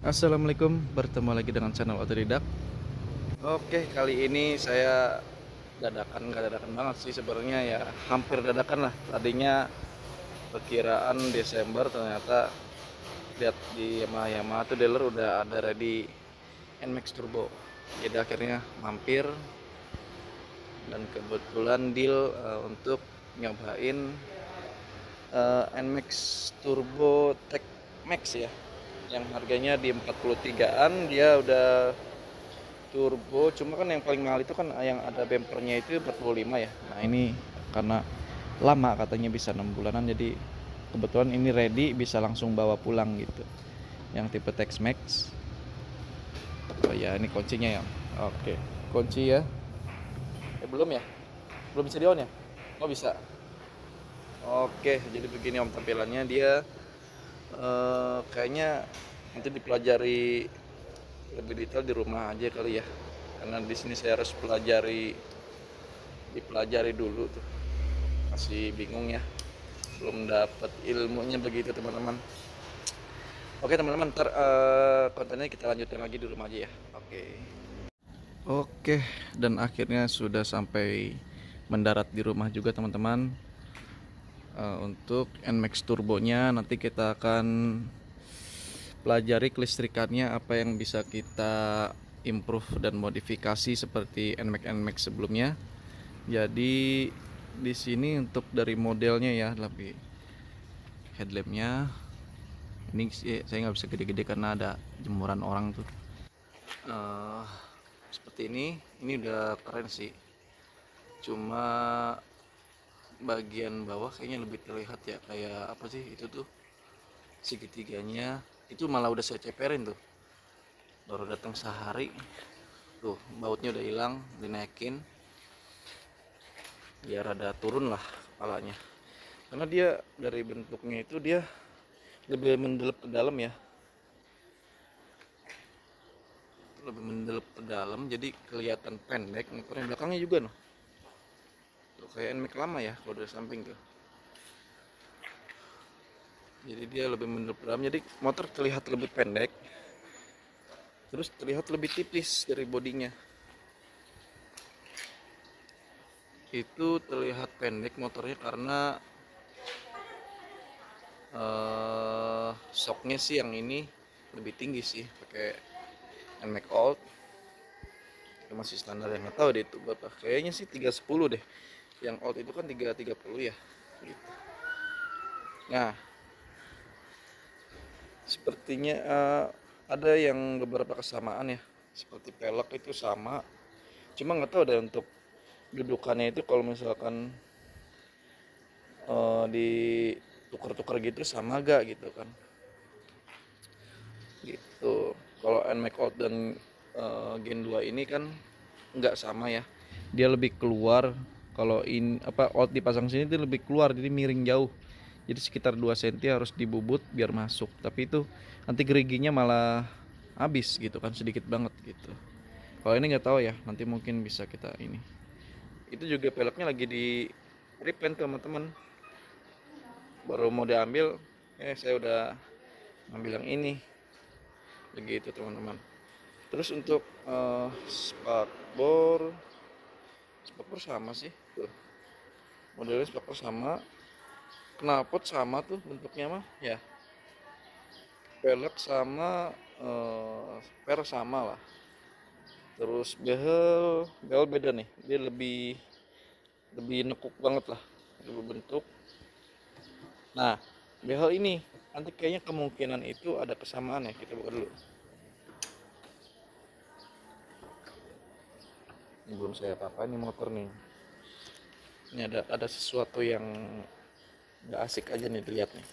Assalamualaikum, bertemu lagi dengan channel Otodidak. Oke, kali ini saya gak dadakan banget sih sebenarnya, ya hampir dadakan lah. Tadinya perkiraan Desember, ternyata lihat di Yamaha tuh dealer udah ada ready NMAX Turbo. Jadi akhirnya mampir dan kebetulan deal untuk nyobain NMAX Turbo Tech Max ya, yang harganya di 43-an. Dia udah turbo, cuma kan yang paling mahal itu kan yang ada bempernya itu 45 ya. Nah ini karena lama, katanya bisa 6 bulanan, jadi kebetulan ini ready, bisa langsung bawa pulang gitu, yang tipe Tex-Mex. Oh ya, ini kuncinya ya. Oke, kunci ya. Belum ya, belum bisa di on ya. Oh bisa. Oke, jadi begini om tampilannya. Dia kayaknya nanti dipelajari lebih detail di rumah aja kali ya, karena di sini saya harus dipelajari dulu tuh, masih bingung ya, belum dapat ilmunya begitu teman-teman. Oke teman-teman, ntar kontennya kita lanjutin lagi di rumah aja ya. Oke, dan akhirnya sudah sampai mendarat di rumah juga teman-teman. Untuk NMAX turbonya nanti kita akan pelajari kelistrikannya, apa yang bisa kita improve dan modifikasi seperti NMAX sebelumnya. Jadi di sini untuk dari modelnya ya, lebih headlampnya ini saya nggak bisa gede-gede karena ada jemuran orang tuh. uh, Seperti ini udah keren sih, cuma bagian bawah kayaknya lebih terlihat ya, kayak apa sih itu tuh, segitiganya itu malah udah saya ceperin tuh, baru datang sehari tuh bautnya udah hilang, dinaikin biar ada turun lah kepalanya, karena dia dari bentuknya itu dia lebih mendelep ke dalam ya, lebih mendelep ke dalam, jadi kelihatan pendek. Motornya belakangnya juga noh tuh, kayak NMAX lama ya kalau dari samping tuh, jadi dia lebih mendelep ke dalam, jadi motor terlihat lebih pendek, terus terlihat lebih tipis dari bodinya. Itu terlihat pendek motornya karena shocknya sih yang ini lebih tinggi sih, pakai NMAX Old. Itu masih standar, yang nggak tahu deh itu berapa, kayaknya sih 310 deh, yang Old itu kan 330 ya gitu. Nah sepertinya ada yang beberapa kesamaan ya, seperti pelek itu sama, cuma nggak tahu deh untuk dudukannya itu, kalau misalkan di tuker-tuker gitu sama gak gitu kan, gitu. Kalau NMAX Out dan Gen 2 ini kan nggak sama ya, dia lebih keluar. Kalau in apa out dipasang sini dia lebih keluar, jadi miring jauh, jadi sekitar 2 cm harus dibubut biar masuk, tapi itu nanti geriginya malah habis gitu kan, sedikit banget gitu. Kalau ini nggak tahu ya, nanti mungkin bisa kita ini. Itu juga peleknya lagi di repaint teman-teman, baru mau diambil, saya udah ngambil yang ini begitu teman-teman. Terus untuk spakbor sama sih tuh, modelnya spakbor sama, knalpot sama tuh bentuknya mah ya, pelek sama, per sama lah. Terus behel beda nih, dia lebih lebih nekuk banget lah, lebih bentuk. Nah behel ini nanti kayaknya kemungkinan itu ada kesamaan ya, kita buka dulu. Ini belum saya apa-apa nih motor nih, ini ada sesuatu yang nggak asik aja nih dilihat nih.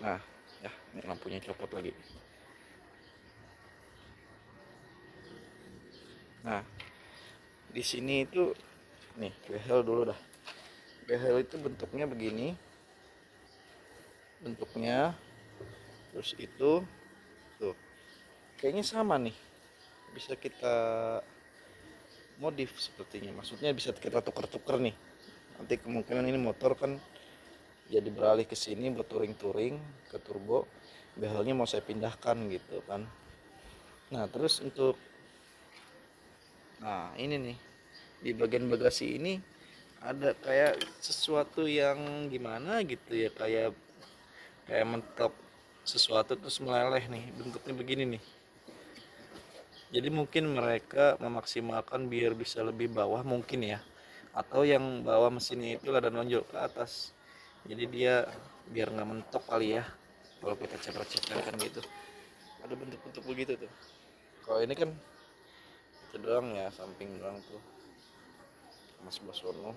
Nah ya, ini lampunya copot lagi. Nah di sini itu nih behel dulu dah. Behel itu bentuknya begini bentuknya, terus itu tuh kayaknya sama nih, bisa kita modif sepertinya, maksudnya bisa kita tuker-tuker nih. Nanti kemungkinan ini motor kan jadi beralih ke sini buat touring-touring ke turbo. Behelnya mau saya pindahkan gitu kan. Nah terus untuk ini nih di bagian bagasi ini ada kayak sesuatu yang gimana gitu ya, kayak mentok sesuatu terus meleleh nih, bentuknya begini nih. Jadi mungkin mereka memaksimalkan biar bisa lebih bawah mungkin ya, atau yang bawah mesinnya itu ada nonjol ke atas, jadi dia biar nggak mentok kali ya kalau kita ceper-ceperkan gitu. Ada bentuk-bentuk begitu tuh. Kalau ini kan itu doang ya, samping doang tuh Mas Basono.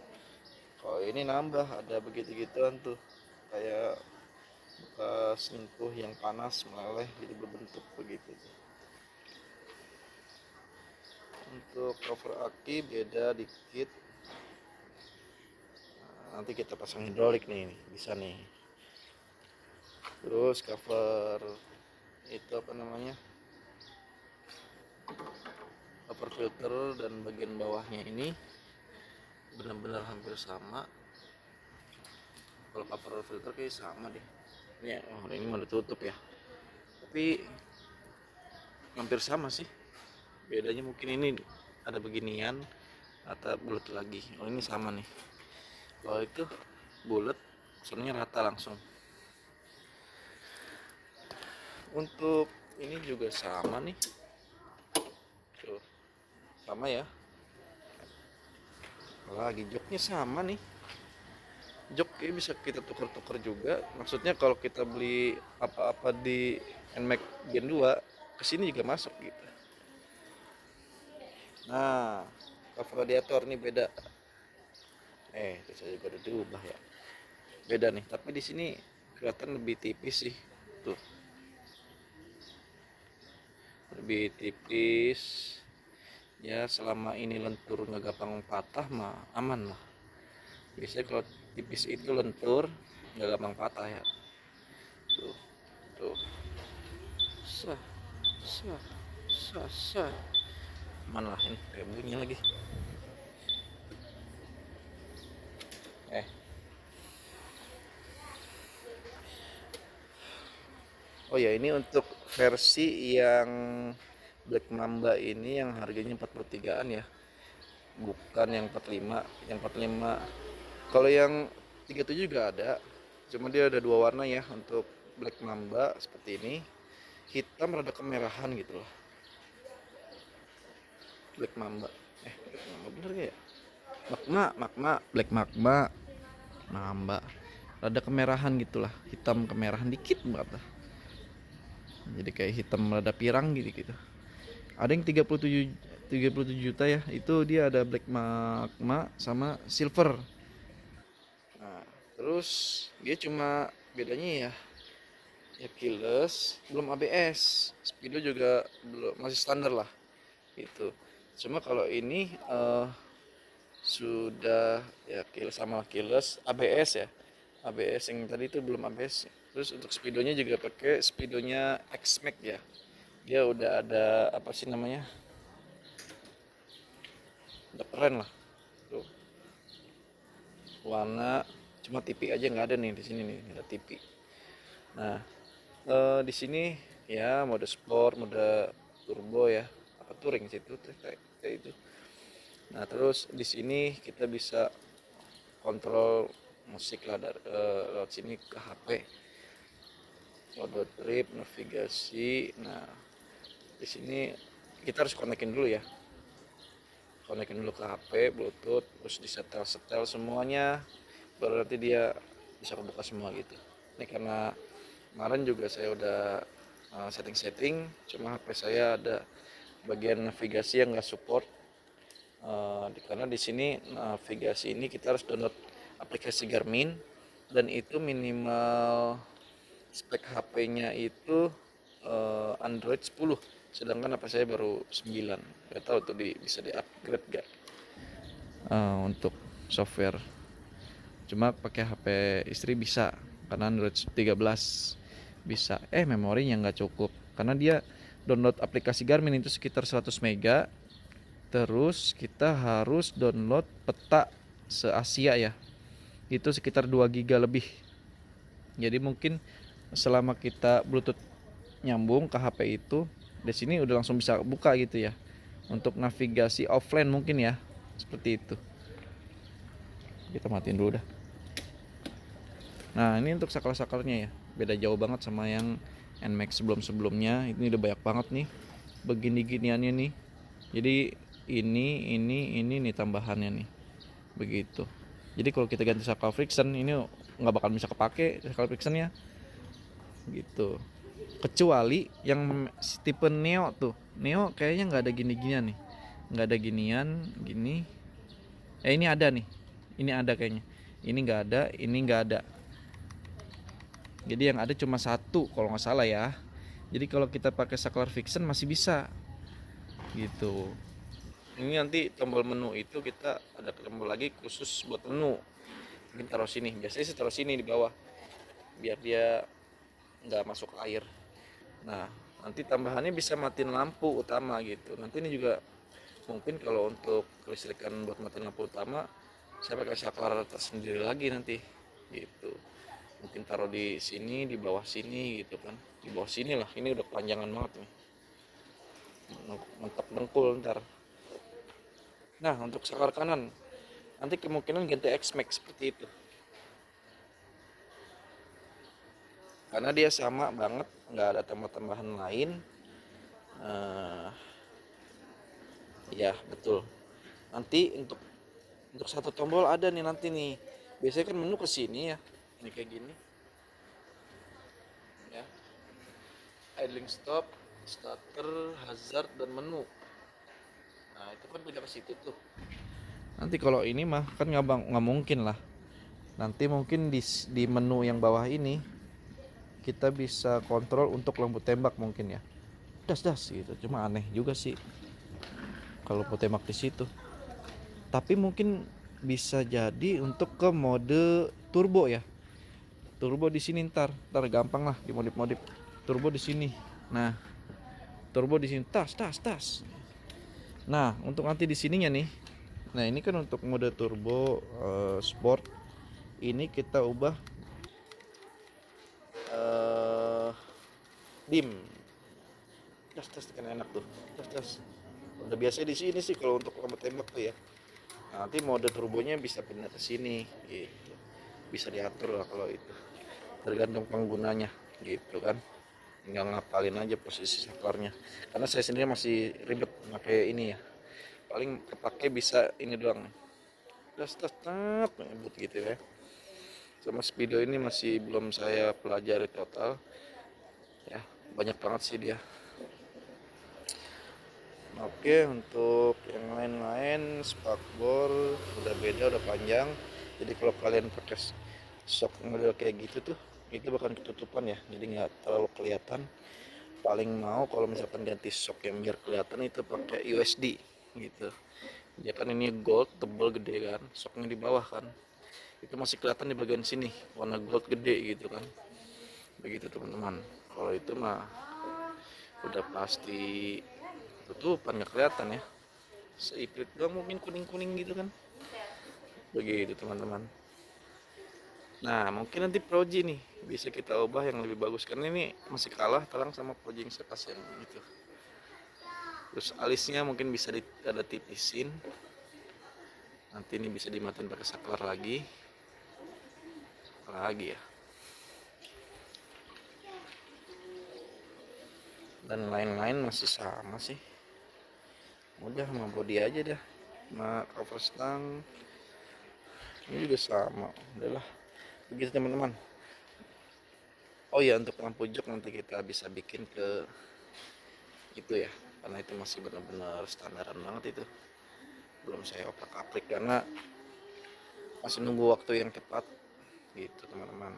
Kalau ini nambah ada begitu-gituan tuh, kayak bekas sentuh yang panas meleleh jadi berbentuk begitu tuh. Untuk cover aki beda dikit. Nanti kita pasang hidrolik nih, bisa nih. Terus cover itu apa namanya, cover filter dan bagian bawahnya ini benar-benar hampir sama. Kalau cover filter kayak sama deh ini. Ini mau ditutup ya, tapi hampir sama sih. Bedanya mungkin ini ada beginian atau bulat lagi. Ini sama nih. Kalau itu bulat, soalnya rata langsung. Untuk ini juga sama nih. Tuh, sama ya. Lagi joknya sama nih. Jok ini bisa kita tuker-tuker juga. Maksudnya kalau kita beli apa-apa di NMAX Gen 2 kesini juga masuk gitu. Nah, cover radiator ini beda. Bisa juga udah diubah ya. Beda nih, tapi di sini kelihatan lebih tipis sih. Tuh. Lebih tipis. Ya selama ini lentur nggak gampang patah mah aman lah. Biasanya kalau tipis itu lentur nggak gampang patah ya. Tuh sah sah sah sah, aman lah. Ini kayak bunyi lagi. Oh ya, ini untuk versi yang Black Mamba ini yang harganya 43-an ya, bukan yang 45. Yang 45, kalau yang 37 juga ada, cuma dia ada dua warna ya. Untuk Black Mamba seperti ini, hitam rada kemerahan gitu loh. Black Mamba bener gak ya? Black Magma Mamba rada kemerahan gitulah, hitam kemerahan dikit banget lah. Jadi kayak hitam rada pirang gitu. Ada yang 37 juta ya, itu dia ada Black Magma sama Silver. Nah, terus dia cuma bedanya ya keyless, belum ABS, speedo juga belum, masih standar lah gitu. Cuma kalau ini sudah ya keyless sama keyless, ABS ya. ABS yang tadi itu belum ABS. Terus untuk speedonya juga pakai speedonya X-Max ya. Dia udah ada apa sih namanya? Udah keren lah. Tuh. Warna cuma TV aja nggak ada nih di sini nih, ada TV. Nah, di sini ya mode sport, mode turbo ya, apa touring sih itu kayak itu. Nah, terus di sini kita bisa kontrol musik lah dari lewat sini ke HP. Mode trip, navigasi. Nah, di sini kita harus konekin dulu ya. Konekin dulu ke HP, Bluetooth, terus disetel semuanya, baru nanti dia bisa kebuka semua gitu. Ini karena kemarin juga saya udah setting, cuma HP saya ada bagian navigasi yang nggak support. Karena di sini navigasi ini kita harus download aplikasi Garmin, dan itu minimal spek HP-nya itu Android 10, sedangkan HP saya baru 9. Gak tahu tuh bisa di upgrade gak untuk software. Cuma pakai HP istri bisa, karena Android 13 bisa. Memorinya nggak cukup, karena dia download aplikasi Garmin itu sekitar 100 mega. Terus kita harus download peta se-Asia ya, itu sekitar 2 giga lebih. Jadi mungkin selama kita Bluetooth nyambung ke HP itu, di sini udah langsung bisa buka gitu ya. Untuk navigasi offline mungkin ya, seperti itu. Kita matiin dulu dah. Nah, ini untuk saklar-saklarnya ya. Beda jauh banget sama yang NMAX sebelum-sebelumnya. Ini udah banyak banget nih begini-giniannya nih. Jadi ini nih tambahannya nih. Begitu. Jadi kalau kita ganti saklar friction ini nggak bakal bisa kepake saklar frictionnya. Gitu. Kecuali yang tipe Neo tuh. Neo kayaknya nggak ada gini-ginian nih. Nggak ada ginian, gini. Ini ada nih. Ini ada kayaknya. Ini nggak ada, ini nggak ada. Jadi yang ada cuma satu kalau nggak salah ya. Jadi kalau kita pakai saklar friction masih bisa. Gitu. Ini nanti tombol menu itu kita ada tombol lagi khusus buat menu. Mungkin taruh sini. Biasanya sih taruh sini di bawah. Biar dia nggak masuk air. Nah, nanti tambahannya bisa matiin lampu utama gitu. Nanti ini juga mungkin kalau untuk kelistrikan buat matiin lampu utama saya pakai saklar tersendiri lagi nanti gitu. Mungkin taruh di sini, di bawah sini gitu kan. Di bawah sini lah. Ini udah kepanjangan banget nih. Mentok dengkul ntar. Nah, untuk saklar kanan nanti kemungkinan ganti X-Max seperti itu. Karena dia sama banget, nggak ada tambah-tambahan lain. Ya betul. Nanti untuk satu tombol ada nih nanti nih. Biasanya kan menu ke sini ya. Ini kayak gini. Ya. Idling stop, starter, hazard dan menu. Nah, itu kan beda ke situ tuh. Nanti kalau ini mah kan nggak mungkin lah. Nanti mungkin di menu yang bawah ini kita bisa kontrol untuk lampu tembak mungkin ya. Das gitu. Cuma aneh juga sih kalau lampu tembak di situ. Tapi mungkin bisa jadi untuk ke mode turbo ya. Turbo di sini ntar gampang lah dimodif-modif. Turbo di sini. Nah, turbo di sini tas. Nah, untuk nanti di sininya nih. Nah, ini kan untuk mode turbo sport. Ini kita ubah dim. Tas kan enak tuh. Tas. Udah biasa di sini sih kalau untuk lampu tembak tuh ya. Nah, nanti mode turbonya bisa pindah ke sini gitu. Bisa diatur lah kalau itu. Tergantung penggunanya gitu kan. Tinggal ngapalin aja posisi saklarnya. Karena saya sendiri masih ribet pakai ini ya. Paling kepake bisa ini doang. Tas ngebut gitu ya. Sama speedo ini masih belum saya pelajari total. Ya, banyak banget sih dia. Oke, untuk yang lain-lain spakbor udah beda, udah panjang. Jadi kalau kalian pakai shock model kayak gitu tuh, itu bakal ketutupan ya. Jadi nggak terlalu kelihatan. Paling mau kalau misalkan ganti shock yang biar kelihatan itu pakai USD gitu. Dia kan ini gold tebal gede kan, shocknya di bawah kan. Itu masih kelihatan di bagian sini, warna gold gede gitu kan. Begitu teman-teman. Kalau itu mah udah pasti tutupan nggak kelihatan ya, seiprit doang mungkin kuning gitu kan. Begitu teman-teman. Nah mungkin nanti Proji nih bisa kita ubah yang lebih bagus karena ini masih kalah terang sama Proji yang saya kasih gitu. Terus alisnya mungkin bisa ada tipisin, nanti ini bisa dimatiin pakai saklar lagi ya, dan lain-lain masih sama sih. Udah sama body aja dah, sama cover stang ini juga sama. Udahlah begitu teman-teman. Oh ya, untuk lampu jok nanti kita bisa bikin ke itu ya, karena itu masih benar-benar standaran banget itu, belum saya opak-aplik karena masih nunggu waktu yang tepat gitu teman-teman.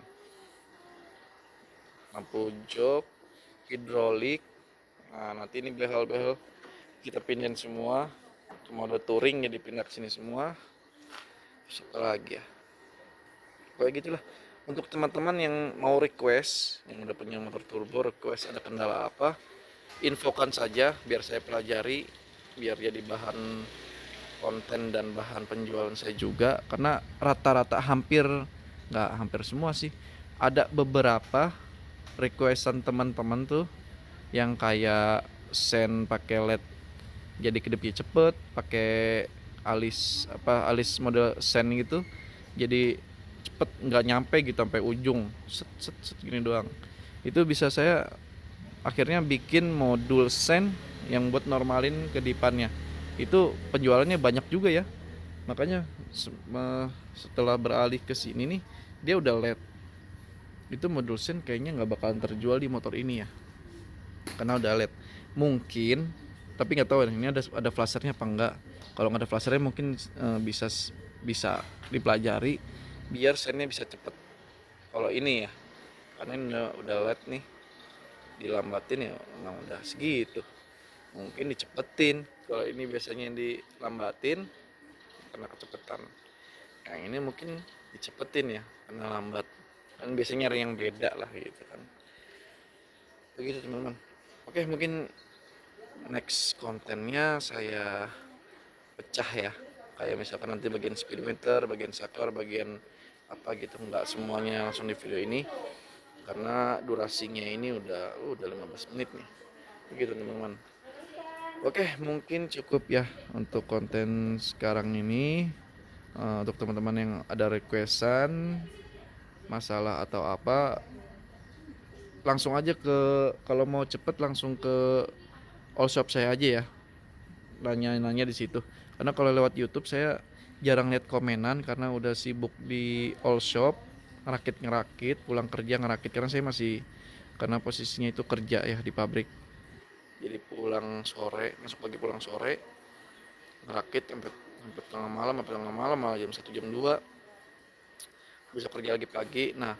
Lampu jok hidrolik, nah nanti ini behel-behel kita pindahin semua ke mode touring, jadi pindah ke sini semua. Siapa lagi ya, kayak gitulah. Untuk teman-teman yang mau request, yang udah punya motor turbo, request ada kendala apa, infokan saja biar saya pelajari, biar jadi bahan konten dan bahan penjualan saya juga. Karena rata-rata hampir, nggak hampir semua sih, ada beberapa requestan teman-teman tuh yang kayak send pakai LED jadi kedipnya cepet, pakai alis model send gitu, jadi cepet nggak nyampe gitu sampai ujung, set set set gini doang. Itu bisa saya akhirnya bikin modul send yang buat normalin kedipannya. Itu penjualannya banyak juga ya. Makanya setelah beralih ke sini nih, dia udah LED. Itu modul send kayaknya nggak bakalan terjual di motor ini ya, karena udah LED. Mungkin, tapi nggak tahu ini ada flashernya apa enggak. Kalau nggak ada flashernya mungkin bisa bisa dipelajari biar sendnya bisa cepet. Kalau ini ya, karena ini udah LED nih, dilambatin ya memang udah segitu. Mungkin dicepetin. Kalau ini biasanya dilambatin karena kecepatan. Yang ini mungkin dicepetin ya karena lambat. Kan biasanya nyari yang beda lah gitu kan. Begitu teman-teman. Oke, mungkin next kontennya saya pecah ya, kayak misalkan nanti bagian speedometer, bagian saklar, bagian apa gitu, nggak semuanya langsung di video ini karena durasinya ini udah 15 menit nih. Begitu teman-teman. Oke, mungkin cukup ya untuk konten sekarang ini. Untuk teman-teman yang ada requestan masalah atau apa, langsung aja kalau mau cepet langsung ke all shop saya aja ya, nanya-nanya di situ. Karena kalau lewat YouTube saya jarang lihat komenan karena udah sibuk di all shop, ngerakit pulang kerja ngerakit, karena saya masih, karena posisinya itu kerja ya di pabrik. Jadi pulang sore, masuk pagi pulang sore, ngerakit sampai tengah malam malah jam 1 jam 2 bisa kerja lagi pagi. Nah,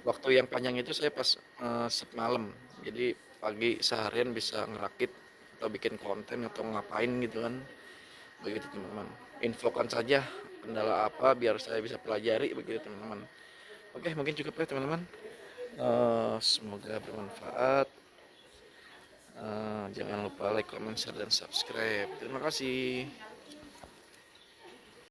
waktu yang panjang itu saya pas shift malam. Jadi pagi seharian bisa ngerakit atau bikin konten atau ngapain gitu kan. Begitu teman-teman. Infokan saja kendala apa biar saya bisa pelajari, begitu teman-teman. Oke, mungkin cukup ya teman-teman. Semoga bermanfaat. Jangan lupa like, comment, share, dan subscribe. Terima kasih.